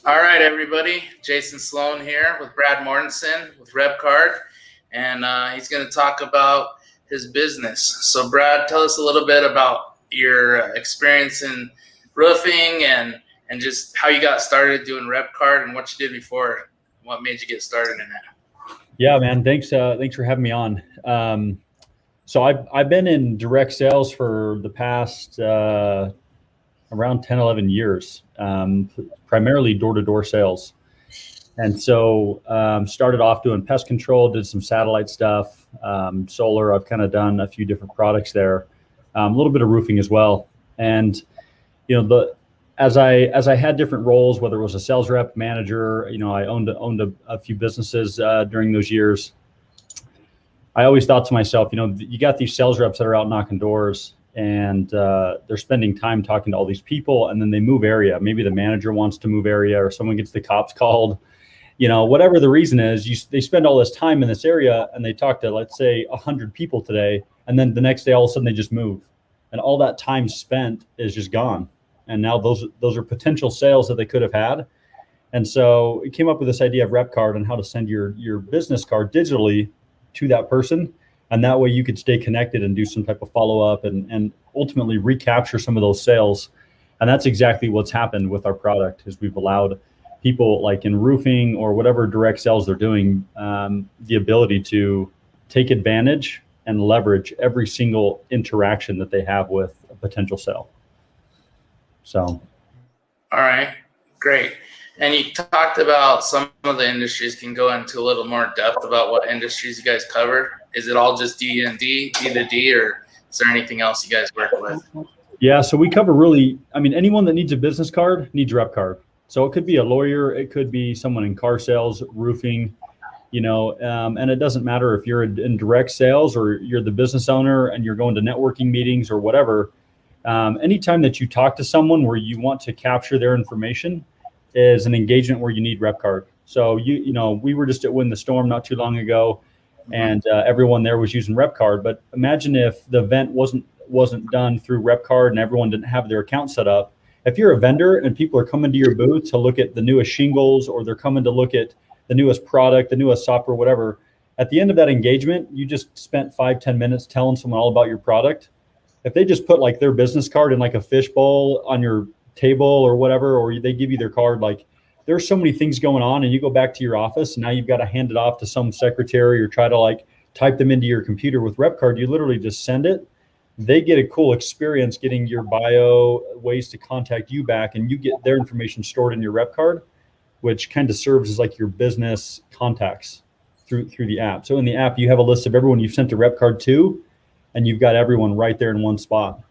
All right, everybody. Jason Sloan here with Brad Mortensen with RepCard, and he's going to talk about his business. So, Brad, tell us a little bit about your experience in roofing and just how you got started doing RepCard and what you did before, what made you get started in it. Yeah, man. Thanks for having me on. So I've been in direct sales for the past around 10, 11 years, primarily door-to-door sales. And so started off doing pest control, did some satellite stuff, solar. I've kind of done a few different products there, a little bit of roofing as well. And as I had different roles, whether it was a sales rep, manager, I owned a few businesses during those years. I always thought to myself, you got these sales reps that are out knocking doors, and they're spending time talking to all these people, and then they move area. Maybe the manager wants to move area, or someone gets the cops called. Whatever the reason is, they spend all this time in this area, and they talk to, let's say, 100 people today, and then the next day, all of a sudden, they just move, and all that time spent is just gone. And now those are potential sales that they could have had. And so it came up with this idea of RepCard and how to send your business card digitally to that person. And that way you could stay connected and do some type of follow-up and ultimately recapture some of those sales. And that's exactly what's happened with our product, is we've allowed people like in roofing or whatever direct sales they're doing, the ability to take advantage and leverage every single interaction that they have with a potential sale. So. All right, great. And you talked about some of the industries. Can go into a little more depth about what industries you guys cover. Is it all just D2D, D2D, or is there anything else you guys work with? Yeah, so we cover anyone that needs a business card needs RepCard. So it could be a lawyer, it could be someone in car sales, roofing, and it doesn't matter if you're in direct sales or you're the business owner and you're going to networking meetings or whatever. Anytime that you talk to someone where you want to capture their information is an engagement where you need RepCard. So we were just at Win the Storm not too long ago, and everyone there was using RepCard. But imagine if the event wasn't done through RepCard and everyone didn't have their account set up. If you're a vendor and people are coming to your booth to look at the newest shingles, or they're coming to look at the newest product, the newest software, whatever, at the end of that engagement, you just spent 5-10 minutes telling someone all about your product. If they just put like their business card in like a fishbowl on your table or whatever, or they give you their card, like there's so many things going on, and you go back to your office and now you've got to hand it off to some secretary or try to like type them into your computer. With RepCard, you literally just send it. They get a cool experience getting your bio, ways to contact you back, and you get their information stored in your RepCard, which kind of serves as like your business contacts through the app. So in the app, you have a list of everyone you've sent a RepCard to, and you've got everyone right there in one spot.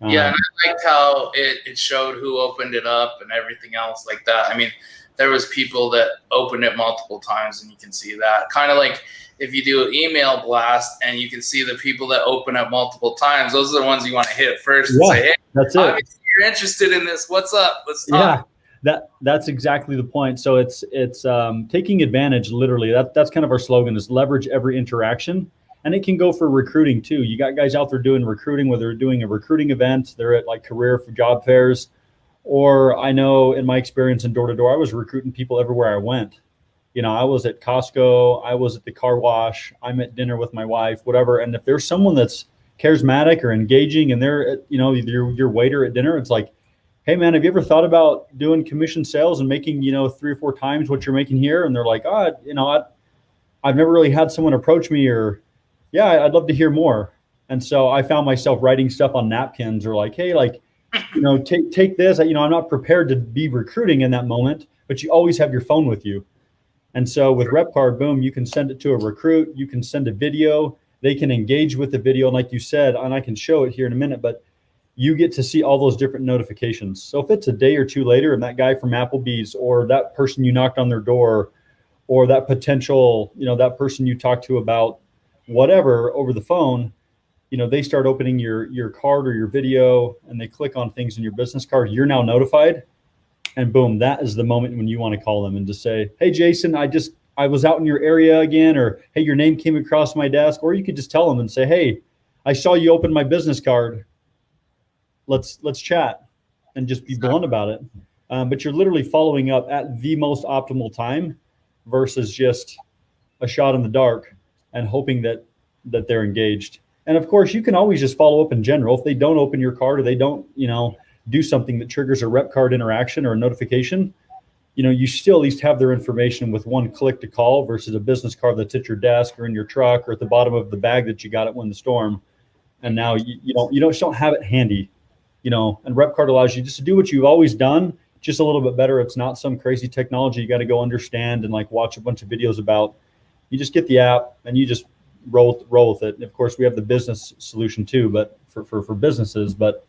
Yeah, and I liked how it showed who opened it up and everything else like that. I mean, there was people that opened it multiple times, and you can see that. Kind of like if you do an email blast and you can see the people that open it multiple times, those are the ones you want to hit first and say, hey, that's it. Obviously you're interested in this. What's up? Let's talk. Yeah, that's exactly the point. So it's taking advantage, literally. That's kind of our slogan, is leverage every interaction. And it can go for recruiting too. You got guys out there doing recruiting, whether they're doing a recruiting event, they're at like career for job fairs, or I know in my experience in door-to-door, I was recruiting people everywhere I went. I was at Costco, I was at the car wash, I'm at dinner with my wife, whatever. And if there's someone that's charismatic or engaging and they're, your waiter at dinner, it's like, hey man, have you ever thought about doing commission sales and making, 3 or 4 times what you're making here? And they're like, I've never really had someone approach me, or yeah, I'd love to hear more. And so I found myself writing stuff on napkins, or like, hey, like, take this. I'm not prepared to be recruiting in that moment, but you always have your phone with you. And so with RepCard, boom, you can send it to a recruit. You can send a video. They can engage with the video. And like you said, and I can show it here in a minute, but you get to see all those different notifications. So if it's a day or two later and that guy from Applebee's, or that person you knocked on their door, or that potential, that person you talked to about whatever over the phone, they start opening your card or your video, and they click on things in your business card, you're now notified. And boom, that is the moment when you want to call them and just say, hey, Jason, I was out in your area again, or hey, your name came across my desk. Or you could just tell them and say, hey, I saw you open my business card. Let's chat, and just be blunt about it. but you're literally following up at the most optimal time versus just a shot in the dark and hoping that they're engaged. And of course, you can always just follow up in general. If they don't open your card or they don't, do something that triggers a RepCard interaction or a notification, you still at least have their information with one click to call versus a business card that's at your desk or in your truck or at the bottom of the bag that you got it when the storm. And now you don't have it handy, and RepCard allows you just to do what you've always done, just a little bit better. It's not some crazy technology you got to go understand and like watch a bunch of videos about. You just get the app and you just roll with it. And of course, we have the business solution too, but for businesses. But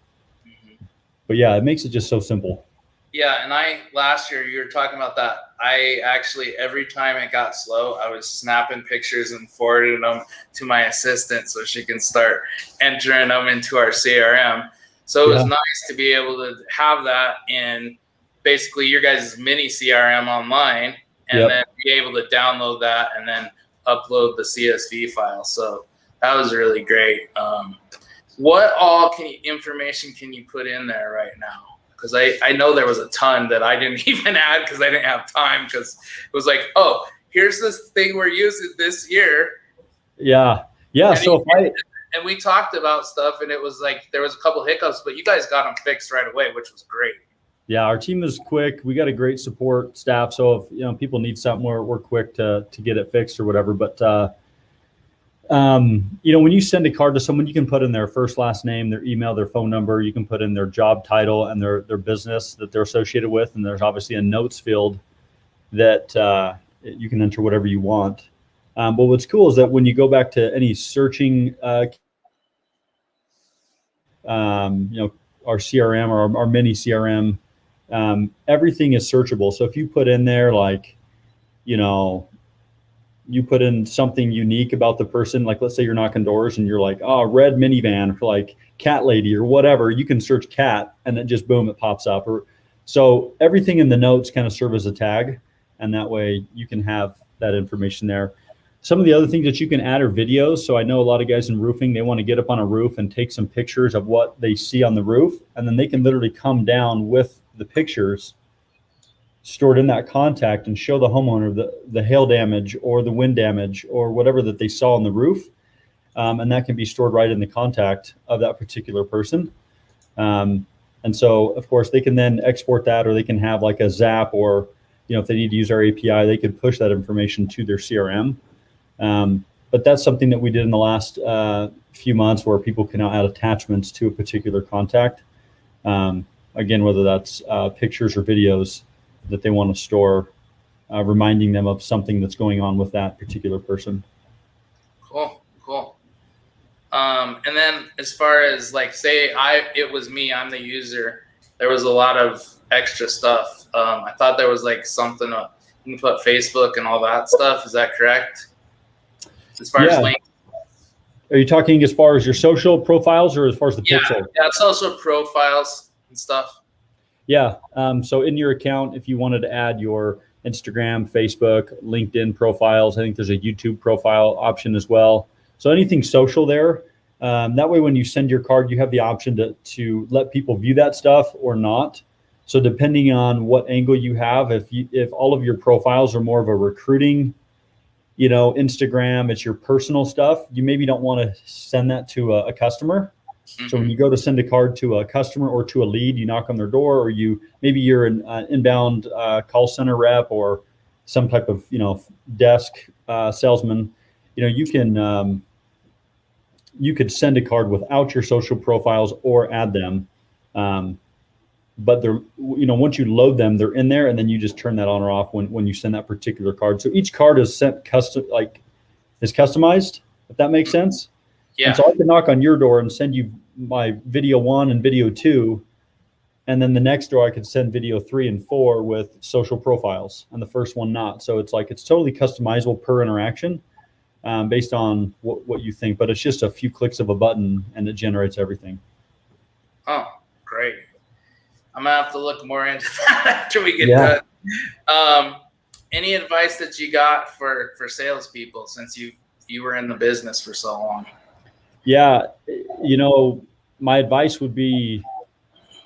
yeah, it makes it just so simple. Yeah, and last year you were talking about that. I actually, every time it got slow, I was snapping pictures and forwarding them to my assistant so she can start entering them into our CRM. So it was nice to be able to have that in basically your guys' mini CRM online, and then be able to download that and then upload the CSV file. So that was really great. What all information can you put in there right now? Because I know there was a ton that I didn't even add because I didn't have time, because it was like, oh, here's this thing we're using this year. Yeah. And we talked about stuff, and it was like there was a couple hiccups, but you guys got them fixed right away, which was great. Yeah, our team is quick. We got a great support staff. So if people need something, we're quick to get it fixed or whatever. But when you send a card to someone, you can put in their first, last name, their email, their phone number. You can put in their job title and their business that they're associated with. And there's obviously a notes field that you can enter whatever you want. But what's cool is that when you go back to any searching, our CRM or our mini CRM, everything is searchable. So if you put in there, you put in something unique about the person, like let's say you're knocking doors and you're like, oh, red minivan for like cat lady or whatever, you can search cat and then just boom, it pops up. So everything in the notes kind of serve as a tag, and that way you can have that information there. Some of the other things that you can add are videos. So I know a lot of guys in roofing, they want to get up on a roof and take some pictures of what they see on the roof, and then they can literally come down with the pictures stored in that contact and show the homeowner the hail damage or the wind damage or whatever that they saw on the roof. And that can be stored right in the contact of that particular person. And so, of course, they can then export that, or they can have like a Zap, or, if they need to use our API, they could push that information to their CRM. But that's something that we did in the last few months, where people can now add attachments to a particular contact. Again, whether that's pictures or videos that they want to store, reminding them of something that's going on with that particular person. Cool. And then as far as like, say it was me, I'm the user, there was a lot of extra stuff. I thought there was like something, you can put Facebook and all that stuff. Is that correct? As far as links? Are you talking as far as your social profiles or as far as the pixel? Yeah, social profiles and stuff. Yeah. So in your account, if you wanted to add your Instagram, Facebook, LinkedIn profiles, I think there's a YouTube profile option as well. So anything social there. That way, when you send your card, you have the option to let people view that stuff or not. So depending on what angle you have, if all of your profiles are more of a recruiting, Instagram, it's your personal stuff, you maybe don't want to send that to a customer. Mm-hmm. So when you go to send a card to a customer or to a lead, you knock on their door, or maybe you're an inbound call center rep or some type of desk salesman, you could send a card without your social profiles or add them. But they're, once you load them, they're in there, and then you just turn that on or off when you send that particular card. So each card is sent is customized, if that makes sense. Yeah. And so I can knock on your door and send you my video 1 and video 2. And then the next door I could send video 3 and 4 with social profiles, and the first one not. So it's totally customizable per interaction, based on what you think. But it's just a few clicks of a button and it generates everything. Oh, great. I'm gonna have to look more into that after we get done. Any advice that you got for salespeople, since you were in the business for so long? Yeah, my advice would be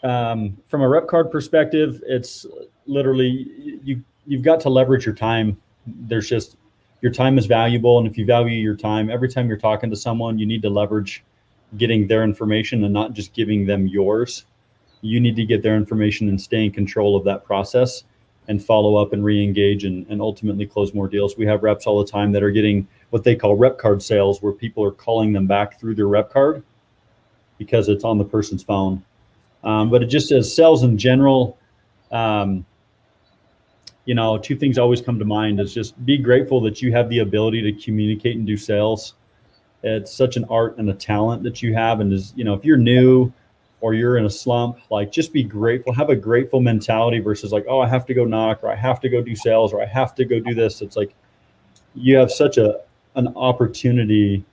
from a RepCard perspective, it's literally you've got to leverage your time. There's just your time is valuable, and if you value your time, every time you're talking to someone, you need to leverage getting their information and not just giving them yours. You need to get their information and stay in control of that process and follow up and re-engage and ultimately close more deals. We have reps all the time that are getting what they call RepCard sales, where people are calling them back through their RepCard because it's on the person's phone. But it just as sales in general, two things always come to mind is just be grateful that you have the ability to communicate and do sales. It's such an art and a talent that you have. And if you're new or you're in a slump, like just be grateful, have a grateful mentality versus like, oh, I have to go knock, or I have to go do sales, or I have to go do this. It's like you have such an opportunity.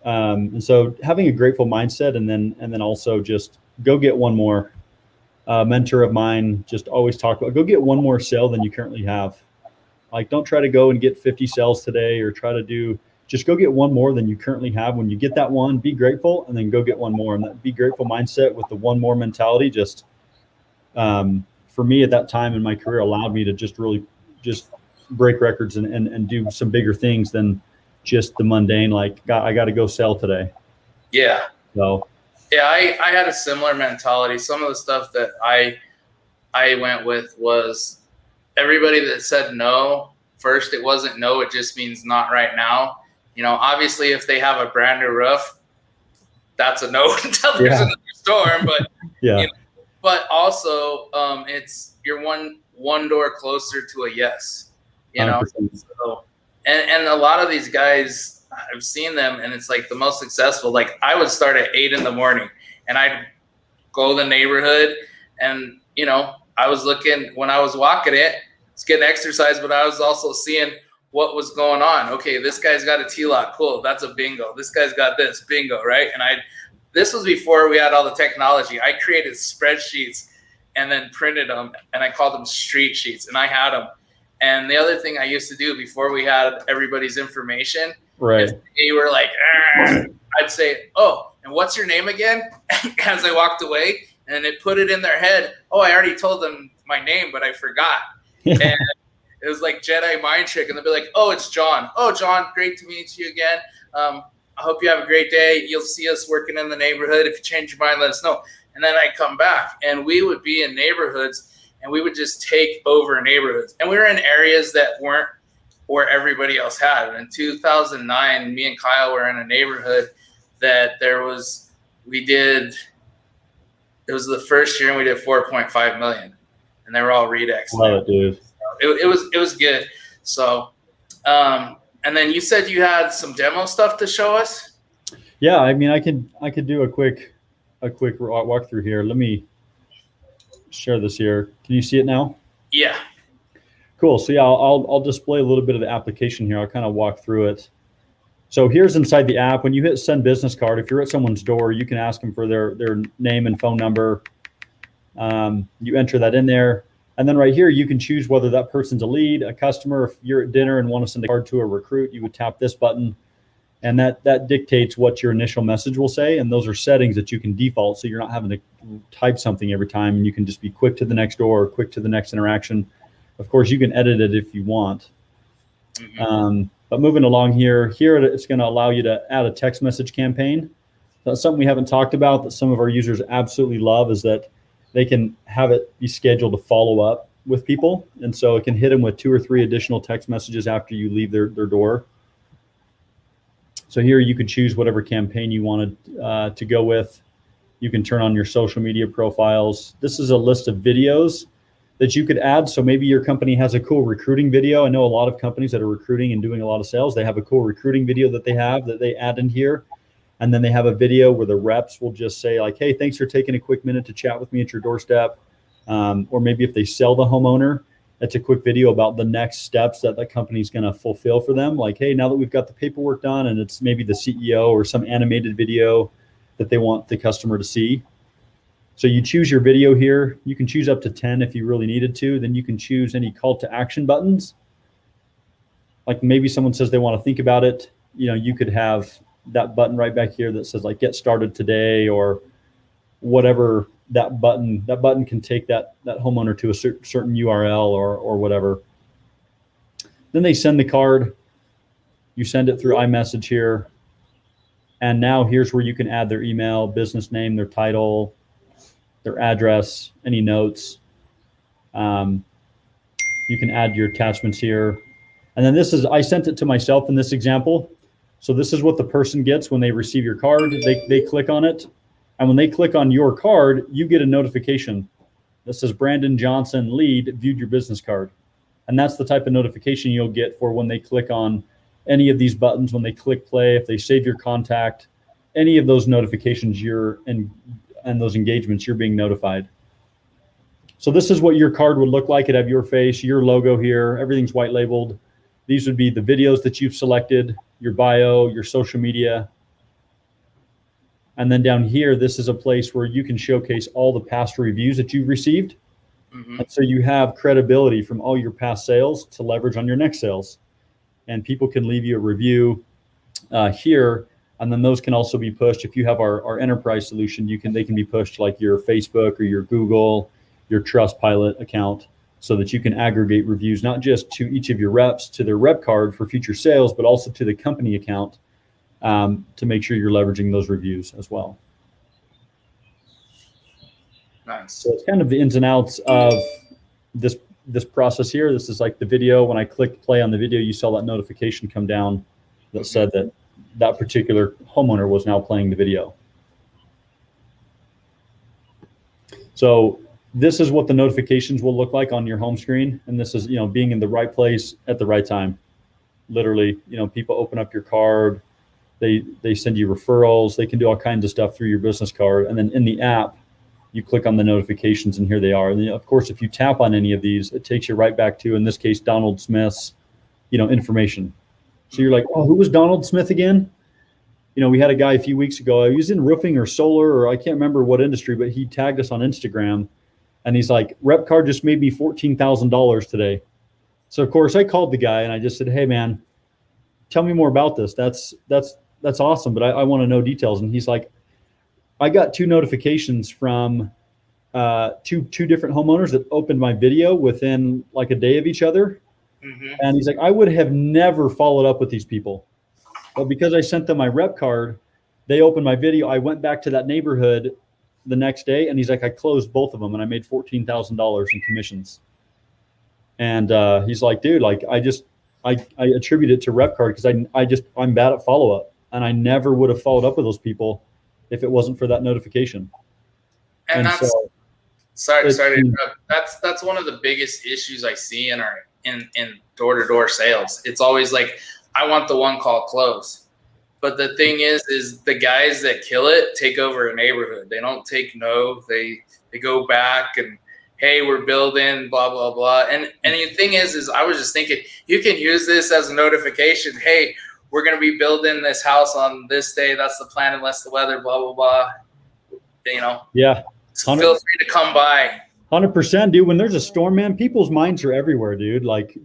And so having a grateful mindset, and then also just go get one more. Mentor of mine just always talk about, go get one more sale than you currently have. Like, don't try to go and get 50 sales today, or just go get one more than you currently have. When you get that one, be grateful, and then go get one more. And that be grateful mindset with the one more mentality just, for me at that time in my career, allowed me to just really just break records and do some bigger things than just the mundane, like, I got to go sell today. Yeah. So. Yeah, I had a similar mentality. Some of the stuff that I went with was everybody that said no, first, it wasn't no, it just means not right now. Obviously, if they have a brand new roof, that's a no until there's another storm. But yeah. But also, it's you're one door closer to a yes. 100%. So, and a lot of these guys, I've seen them, and it's like the most successful. Like, I would start at 8 a.m, and I'd go to the neighborhood, and I was looking when I was walking it. It's getting exercise, but I was also seeing what was going on. Okay, this guy's got a T-lock. Cool, that's a bingo. This guy's got this bingo, right? And this was before we had all the technology. I created spreadsheets and then printed them, and I called them street sheets, and I had them. And the other thing I used to do before we had everybody's information, right? If they were like, I'd say, oh, and what's your name again? As I walked away, and it put it in their head. Oh, I already told them my name, but I forgot. And it was like Jedi mind trick, and they'll be like, oh, it's John. Oh, John, great to meet you again. I hope you have a great day. You'll see us working in the neighborhood. If you change your mind, let us know. And then I'd come back, and we would be in neighborhoods, and we would just take over neighborhoods. And we were in areas that weren't where everybody else had. And in 2009, me and Kyle were in a neighborhood that it was the first year, and we did 4.5 million, and they were all Redex. Love it, dude. It was good. So, and then you said you had some demo stuff to show us. Yeah, I mean, I could do a quick walkthrough here. Let me share this here. Can you see it now? Yeah. Cool. So yeah, I'll display a little bit of the application here. I'll kind of walk through it. So here's inside the app. When you hit send business card, if you're at someone's door, you can ask them for their name and phone number. You enter that in there. And then right here, you can choose whether that person's a lead, a customer. If you're at dinner and want to send a card to a recruit, you would tap this button. And that dictates what your initial message will say. And those are settings that you can default, so you're not having to type something every time. And you can just be quick to the next door or quick to the next interaction. Of course, you can edit it if you want. Mm-hmm. But moving along here it's going to allow you to add a text message campaign. That's something we haven't talked about that some of our users absolutely love, is that they can have it be scheduled to follow up with people. And so it can hit them with 2 or 3 additional text messages after you leave their door. So here you could choose whatever campaign you wanted to go with. You can turn on your social media profiles. This is a list of videos that you could add. So maybe your company has a cool recruiting video. I know a lot of companies that are recruiting and doing a lot of sales, they have a cool recruiting video that they add in here. And then they have a video where the reps will just say like, hey, thanks for taking a quick minute to chat with me at your doorstep. Or maybe if they sell the homeowner, it's a quick video about the next steps that the company's going to fulfill for them. Like, hey, now that we've got the paperwork done, and it's maybe the CEO or some animated video that they want the customer to see. So you choose your video here. You can choose up to 10 if you really needed to. Then you can choose any call to action buttons. Like maybe someone says they want to think about it. You could have that button right back here that says like get started today, or whatever that button can take that homeowner to a certain URL or whatever. Then they send the card. You send it through iMessage here. And now here's where you can add their email, business name, their title, their address, any notes. You can add your attachments here. And then I sent it to myself in this example. So this is what the person gets when they receive your card. They click on it. And when they click on your card, you get a notification that says Brandon Johnson, lead, viewed your business card. And that's the type of notification you'll get for when they click on any of these buttons, when they click play, if they save your contact, any of those notifications and those engagements, you're being notified. So this is what your card would look like. It'd have your face, your logo here, everything's white labeled. These would be the videos that you've selected, your bio, your social media. And then down here, this is a place where you can showcase all the past reviews that you've received. Mm-hmm. And so you have credibility from all your past sales to leverage on your next sales. And people can leave you a review here. And then those can also be pushed. If you have our enterprise solution, they can be pushed like your Facebook or your Google, your Trustpilot account, so that you can aggregate reviews, not just to each of your reps, to their rep card for future sales, but also to the company account to make sure you're leveraging those reviews as well. Nice. So it's kind of the ins and outs of this process here. This is like the video. When I clicked play on the video, you saw that notification come down that said that particular homeowner was now playing the video. So this is what the notifications will look like on your home screen. And this is, being in the right place at the right time. Literally, people open up your card. They send you referrals. They can do all kinds of stuff through your business card. And then in the app, you click on the notifications and here they are. And then, of course, if you tap on any of these, it takes you right back to, in this case, Donald Smith's, information. So you're like, oh, who was Donald Smith again? We had a guy a few weeks ago. He was in roofing or solar, or I can't remember what industry, but he tagged us on Instagram. And he's like, RepCard just made me $14,000 today. So, of course, I called the guy and I just said, hey, man, tell me more about this. That's awesome, but I want to know details. And he's like, I got 2 notifications from two different homeowners that opened my video within like a day of each other. Mm-hmm. And he's like, I would have never followed up with these people. But because I sent them my rep card, they opened my video. I went back to that neighborhood the next day, and he's like, I closed both of them, and I made $14,000 in commissions. And he's like, dude, like I attribute it to RepCard because I'm bad at follow up, and I never would have followed up with those people if it wasn't for that notification. And that's so, sorry to interrupt. That's one of the biggest issues I see in door-to-door sales. It's always like, I want the one call close. But the thing is the guys that kill it take over a neighborhood. They don't take no. They go back and, hey, we're building, blah, blah, blah. And the thing is I was just thinking, you can use this as a notification. Hey, we're going to be building this house on this day. That's the plan unless the weather, blah, blah, blah. Yeah. So feel free to come by. 100%, dude. When there's a storm, man, people's minds are everywhere, dude. Like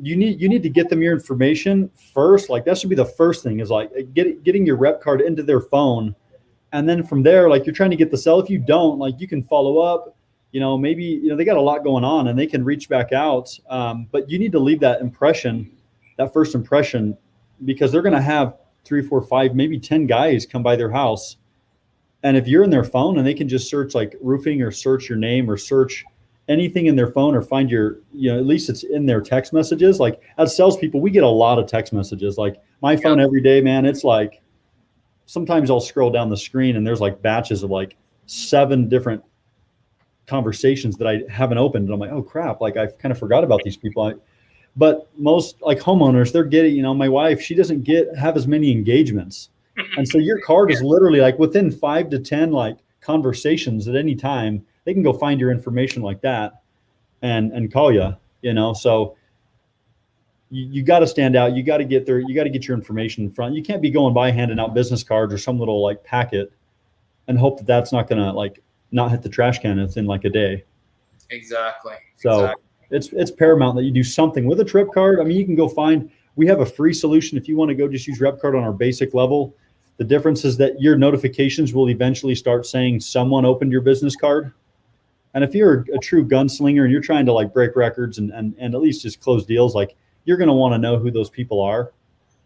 you need to get them your information first. Like that should be the first thing, is like getting your rep card into their phone. And then from there, like you're trying to get the sell. If you don't, like you can follow up, maybe, they got a lot going on and they can reach back out. But you need to leave that first impression, because they're going to have 3, 4, 5, maybe 10 guys come by their house. And if you're in their phone and they can just search like roofing or search your name or search anything in their phone or find your, at least it's in their text messages. Like as salespeople, we get a lot of text messages. Like my phone every day, man, it's like, sometimes I'll scroll down the screen and there's like batches of like 7 different conversations that I haven't opened. And I'm like, oh crap. Like I kind of forgot about these people. But most like homeowners, they're getting, my wife, she doesn't have as many engagements. And so your card is literally like within 5 to 10 like conversations at any time, they can go find your information like that and call you, so you got to stand out. You got to get there. You got to get your information in front. You can't be going by handing out business cards or some little like packet and hope that that's not going to like not hit the trash can within like a day. Exactly. So it's paramount that you do something with a trip card. I mean, you can go find, we have a free solution if you want to go just use RepCard on our basic level. The difference is that your notifications will eventually start saying someone opened your business card. And if you're a true gunslinger and you're trying to like break records and at least just close deals, like you're going to want to know who those people are.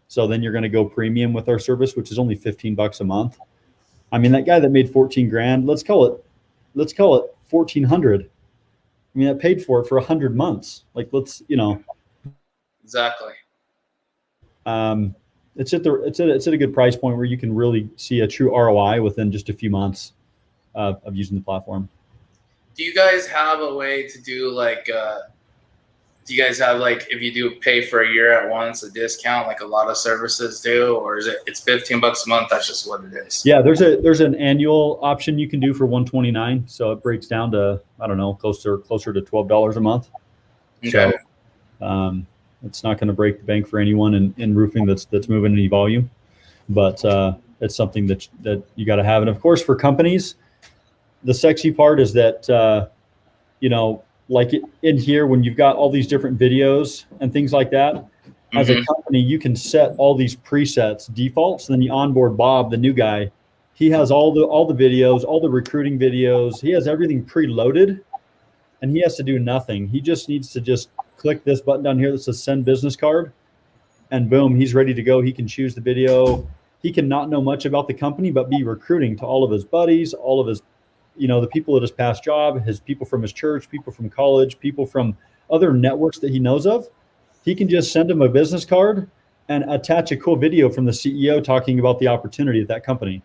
So then you're going to go premium with our service, which is only $15 a month. I mean, that guy that made 14 grand, let's call it 1,400. I mean, I paid for it for 100 months. Like, let's, Exactly. It's at a good price point where you can really see a true ROI within just a few months of using the platform. Do you guys have a way to do like, do you guys have like, if you do pay for a year at once, a discount like a lot of services do, or is it's $15 a month? That's just what it is. Yeah, there's an annual option you can do for $129. So it breaks down to, I don't know, closer to $12 a month. Okay. So it's not going to break the bank for anyone in roofing that's moving any volume, but it's something that you got to have. And of course, for companies, the sexy part is that like in here, when you've got all these different videos and things like that, as a company, you can set all these presets, defaults. Then you onboard Bob, the new guy. He has all the videos, all the recruiting videos. He has everything preloaded, and he has to do nothing. He just needs to just click this button down here that says send business card, and boom, he's ready to go. He can choose the video. He can not know much about the company, but be recruiting to all of his buddies, all of his, the people at his past job, his people from his church, people from college, people from other networks that he knows of. He can just send them a business card and attach a cool video from the CEO talking about the opportunity at that company.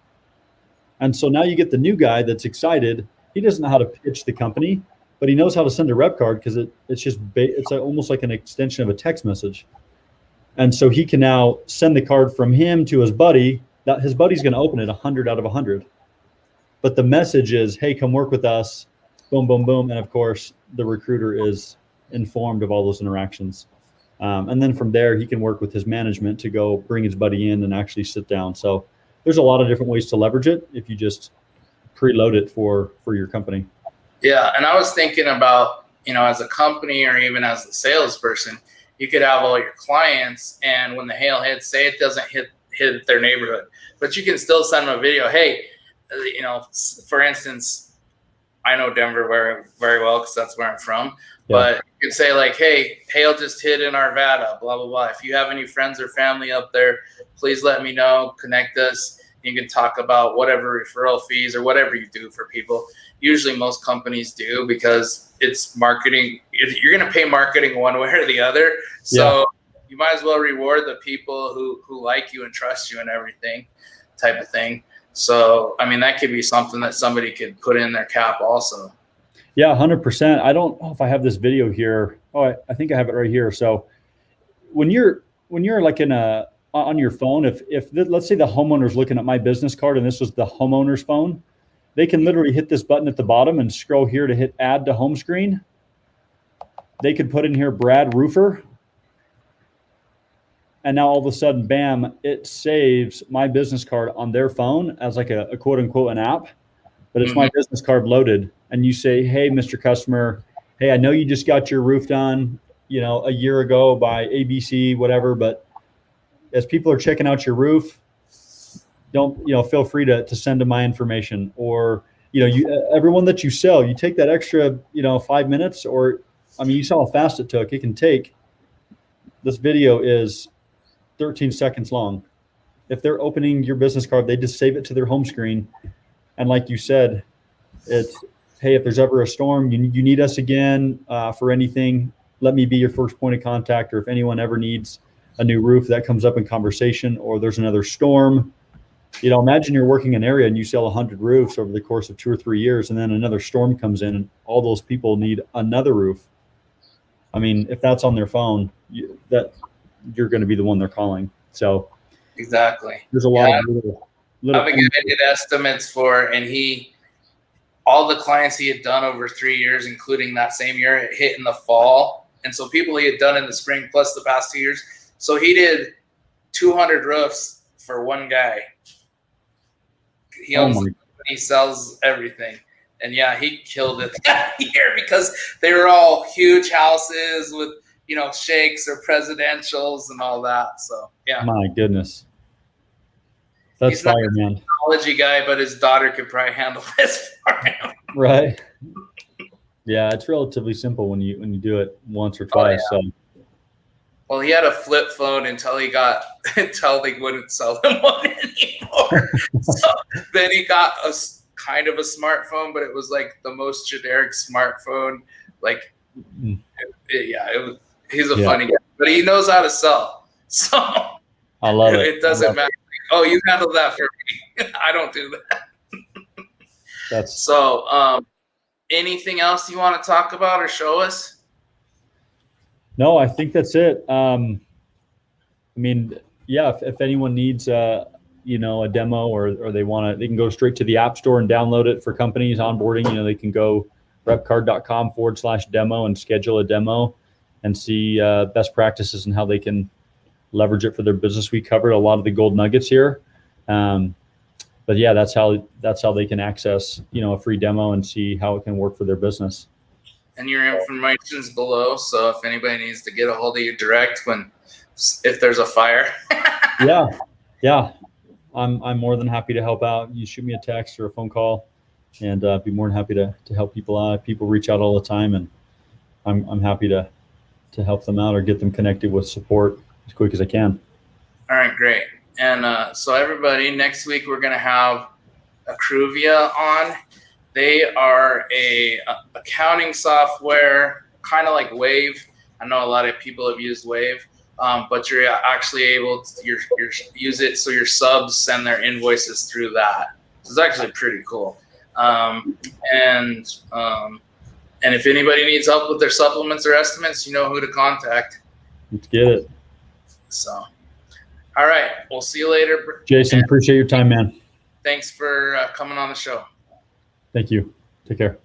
And so now you get the new guy that's excited. He doesn't know how to pitch the company, but he knows how to send a rep card because it's almost like an extension of a text message. And so he can now send the card from him to his buddy. That his buddy's going to open it 100 out of 100. But the message is, hey, come work with us. Boom, boom, boom. And of course, the recruiter is informed of all those interactions. And then from there, he can work with his management to go bring his buddy in and actually sit down. So there's a lot of different ways to leverage it if you just preload it for your company. Yeah. And I was thinking about, as a company or even as the salesperson, you could have all your clients, and when the hail hits, say it doesn't hit their neighborhood, but you can still send them a video. Hey, for instance, I know Denver very, very well because that's where I'm from. Yeah. But you could say like, hey, hail just hit in Arvada, blah, blah, blah. If you have any friends or family up there, please let me know, connect us. You can talk about whatever referral fees or whatever you do for people. Usually most companies do because it's marketing. You're going to pay marketing one way or the other. So you might as well reward the people who like you and trust you and everything type of thing. So, I mean, that could be something that somebody could put in their cap also. Yeah, 100%. I don't know if I have this video here. Oh, I think I have it right here. So when you're like on your phone, if let's say the homeowner's looking at my business card and this was the homeowner's phone, they can literally hit this button at the bottom and scroll here to hit add to home screen. They could put in here Brad Roofer. And now all of a sudden, bam, it saves my business card on their phone as like a quote unquote an app, but it's my business card loaded. And you say, hey, Mr. Customer, hey, I know you just got your roof done, a year ago by ABC, whatever, but as people are checking out your roof, don't, feel free to send them my information, or, everyone that you sell, you take that extra, 5 minutes, or, you saw how fast it took. It can take, this video is 13 seconds long. If they're opening your business card, they just save it to their home screen. And like you said, it's, hey, if there's ever a storm, you need us again for anything, let me be your first point of contact. Or if anyone ever needs a new roof, that comes up in conversation, or there's another storm. Imagine you're working an area and you sell 100 roofs over the course of 2 or 3 years, and then another storm comes in and all those people need another roof. If that's on their phone, you're going to be the one they're calling. So exactly. There's a lot of little I've been getting estimates for, and all the clients he had done over 3 years, including that same year, it hit in the fall. And so people he had done in the spring plus the past 2 years. So he did 200 roofs for one guy. He owns, he sells everything. And yeah, he killed it that year because they were all huge houses with, shakes or presidentials and all that. So yeah. My goodness. That's he's not fire, a man. technology guy, but his daughter could probably handle this for him. Right. Yeah, it's relatively simple when you do it once or twice. Oh, yeah. So Well, he had a flip phone until they wouldn't sell him one anymore. So then he got a kind of a smartphone, but it was like the most generic smartphone. Like, he's a funny guy, but he knows how to sell. So I love it. It doesn't matter. Oh, you handle that for me. I don't do that. So, anything else you want to talk about or show us? No, I think that's it. I mean, yeah, if anyone needs a demo or they can go straight to the App Store and download it for companies onboarding. They can go repcard.com/demo and schedule a demo and see best practices and how they can leverage it for their business. We covered a lot of the gold nuggets here. But yeah, that's how they can access, a free demo and see how it can work for their business. And your information's below, so if anybody needs to get a hold of you direct if there's a fire. Yeah. I'm more than happy to help out. You shoot me a text or a phone call, and be more than happy to help people out. People reach out all the time, and I'm happy to help them out or get them connected with support as quick as I can. All right, great. And so everybody, next week we're going to have Accruvia on. They are a accounting software, kind of like Wave. I know a lot of people have used Wave, but you're actually able to use it so your subs send their invoices through that. So it's actually pretty cool. And if anybody needs help with their supplements or estimates, you know who to contact. Let's get it. So, all right. We'll see you later. Jason, appreciate your time, man. Thanks for coming on the show. Thank you. Take care.